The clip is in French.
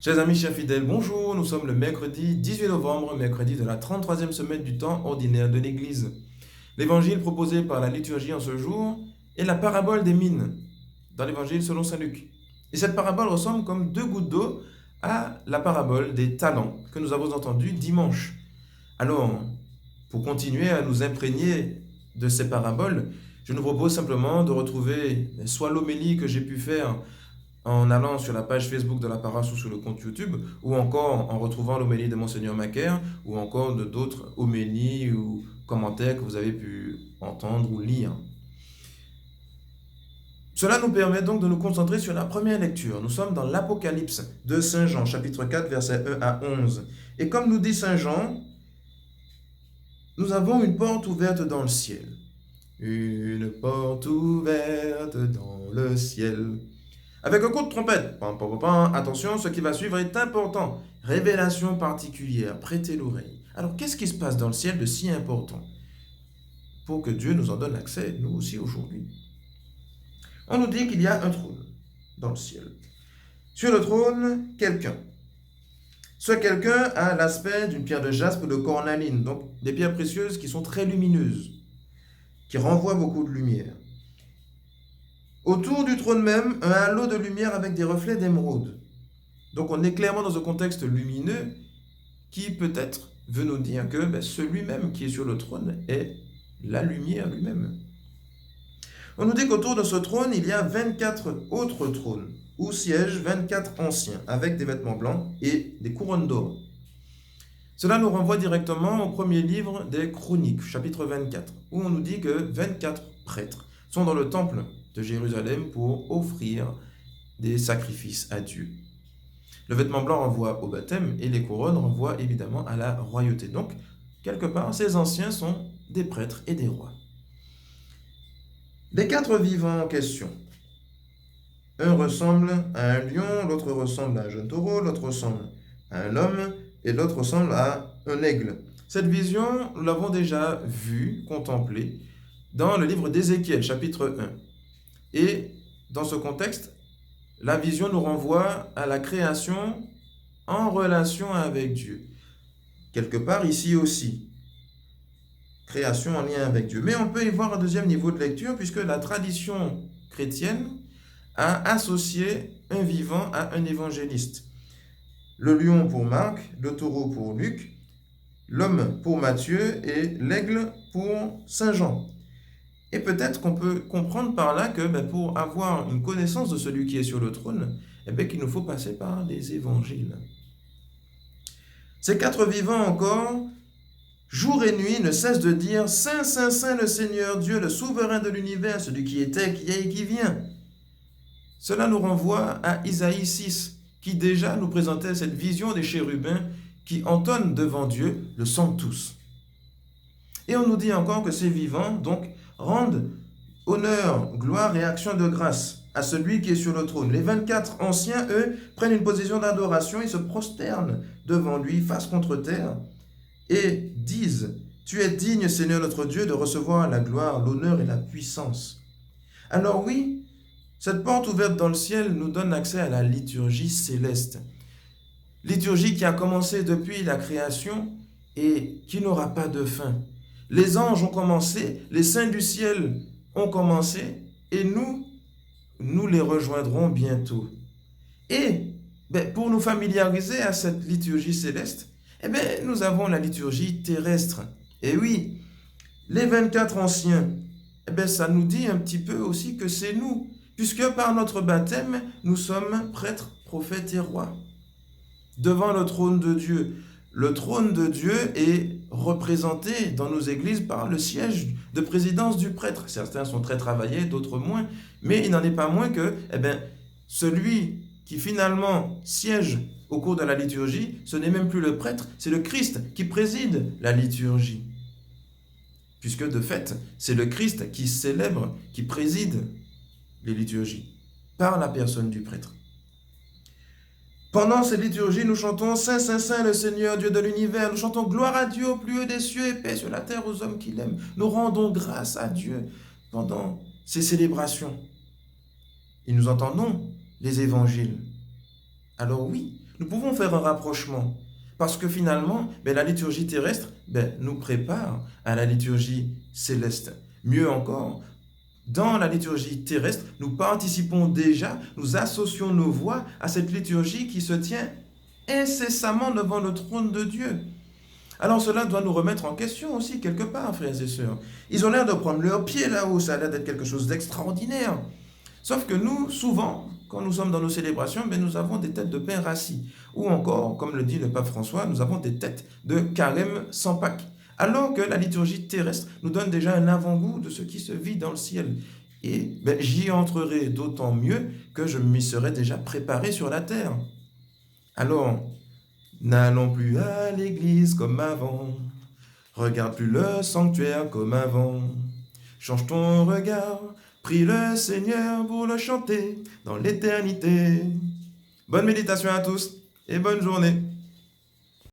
Chers amis, chers fidèles, bonjour. Nous sommes le mercredi 18 novembre, mercredi de la 33e semaine du temps ordinaire de l'Église. L'évangile proposé par la liturgie en ce jour est la parabole des mines, dans l'évangile selon saint Luc. Et cette parabole ressemble comme deux gouttes d'eau à la parabole des talents que nous avons entendue dimanche. Alors, pour continuer à nous imprégner de ces paraboles, je nous propose simplement de retrouver soit l'homélie que j'ai pu faire en allant sur la page Facebook de la paroisse ou sur le compte YouTube, ou encore en retrouvant l'homélie de Monseigneur Macaire, ou encore de d'autres homélies ou commentaires que vous avez pu entendre ou lire. Cela nous permet donc de nous concentrer sur la première lecture. Nous sommes dans l'Apocalypse de Saint Jean, chapitre 4, versets 1 à 11. Et comme nous dit Saint Jean, nous avons une porte ouverte dans le ciel. Une porte ouverte dans le ciel. Avec un coup de trompette. Pam, pam, pam. Attention, ce qui va suivre est important. Révélation particulière. Prêtez l'oreille. Alors, qu'est-ce qui se passe dans le ciel de si important pour que Dieu nous en donne accès, nous aussi, aujourd'hui? On nous dit qu'il y a un trône dans le ciel. Sur le trône, quelqu'un. Ce quelqu'un a l'aspect d'une pierre de jaspe ou de cornaline, donc des pierres précieuses qui sont très lumineuses, qui renvoient beaucoup de lumière. Autour du trône même, un halo de lumière avec des reflets d'émeraude. Donc on est clairement dans un contexte lumineux qui peut-être veut nous dire que celui-même qui est sur le trône est la lumière lui-même. On nous dit qu'autour de ce trône, il y a 24 autres trônes, où siègent 24 anciens, avec des vêtements blancs et des couronnes d'or. Cela nous renvoie directement au premier livre des Chroniques, chapitre 24, où on nous dit que 24 prêtres sont dans le temple de Jérusalem pour offrir des sacrifices à Dieu. Le vêtement blanc renvoie au baptême et les couronnes renvoient évidemment à la royauté. Donc, quelque part, ces anciens sont des prêtres et des rois. Les quatre vivants en question. Un ressemble à un lion, l'autre ressemble à un jeune taureau, l'autre ressemble à un homme et l'autre ressemble à un aigle. Cette vision, nous l'avons déjà vue, contemplée, dans le livre d'Ézéchiel, chapitre 1. Et dans ce contexte, la vision nous renvoie à la création en relation avec Dieu. Quelque part ici aussi, création en lien avec Dieu. Mais on peut y voir un deuxième niveau de lecture puisque la tradition chrétienne a associé un vivant à un évangéliste. Le lion pour Marc, le taureau pour Luc, l'homme pour Matthieu et l'aigle pour Saint Jean. Et peut-être qu'on peut comprendre par là que pour avoir une connaissance de celui qui est sur le trône, qu'il nous faut passer par les évangiles. Ces quatre vivants encore, jour et nuit, ne cessent de dire « Saint, Saint, Saint, le Seigneur Dieu, le souverain de l'univers, celui qui était, qui est et qui vient. » Cela nous renvoie à Isaïe 6, qui déjà nous présentait cette vision des chérubins qui entonnent devant Dieu le Sanctus. Et on nous dit encore que ces vivants, donc, rendent honneur, gloire et action de grâce à celui qui est sur le trône. Les 24 anciens, eux, prennent une position d'adoration, ils se prosternent devant lui, face contre terre, et disent « Tu es digne, Seigneur notre Dieu, de recevoir la gloire, l'honneur et la puissance. » Alors oui, cette porte ouverte dans le ciel nous donne accès à la liturgie céleste. Liturgie qui a commencé depuis la création et qui n'aura pas de fin. Les anges ont commencé, les saints du ciel ont commencé, et nous les rejoindrons bientôt. Et pour nous familiariser à cette liturgie céleste, nous avons la liturgie terrestre. Et oui, les 24 anciens, ça nous dit un petit peu aussi que c'est nous, puisque par notre baptême, nous sommes prêtres, prophètes et rois, devant le trône de Dieu. Le trône de Dieu est représenté dans nos églises par le siège de présidence du prêtre. Certains sont très travaillés, d'autres moins, mais il n'en est pas moins que celui qui finalement siège au cours de la liturgie, ce n'est même plus le prêtre, c'est le Christ qui préside la liturgie. Puisque de fait, c'est le Christ qui célèbre, qui préside les liturgies, par la personne du prêtre. Pendant cette liturgie, nous chantons « Saint, Saint, Saint, le Seigneur, Dieu de l'univers ». Nous chantons « Gloire à Dieu au plus haut des cieux et paix sur la terre aux hommes qui l'aiment ». Nous rendons grâce à Dieu pendant ces célébrations. Et nous entendons les évangiles. Alors oui, nous pouvons faire un rapprochement. Parce que finalement, la liturgie terrestre nous prépare à la liturgie céleste. Mieux encore, dans la liturgie terrestre, nous participons déjà, nous associons nos voix à cette liturgie qui se tient incessamment devant le trône de Dieu. Alors cela doit nous remettre en question aussi quelque part, frères et sœurs. Ils ont l'air de prendre leur pied là-haut, ça a l'air d'être quelque chose d'extraordinaire. Sauf que nous, souvent, quand nous sommes dans nos célébrations, nous avons des têtes de pain rassis. Ou encore, comme le dit le pape François, nous avons des têtes de carême sans Pâques. Alors que la liturgie terrestre nous donne déjà un avant-goût de ce qui se vit dans le ciel. Et j'y entrerai d'autant mieux que je m'y serai déjà préparé sur la terre. Alors, n'allons plus à l'église comme avant. Regarde plus le sanctuaire comme avant. Change ton regard, prie le Seigneur pour le chanter dans l'éternité. Bonne méditation à tous et bonne journée.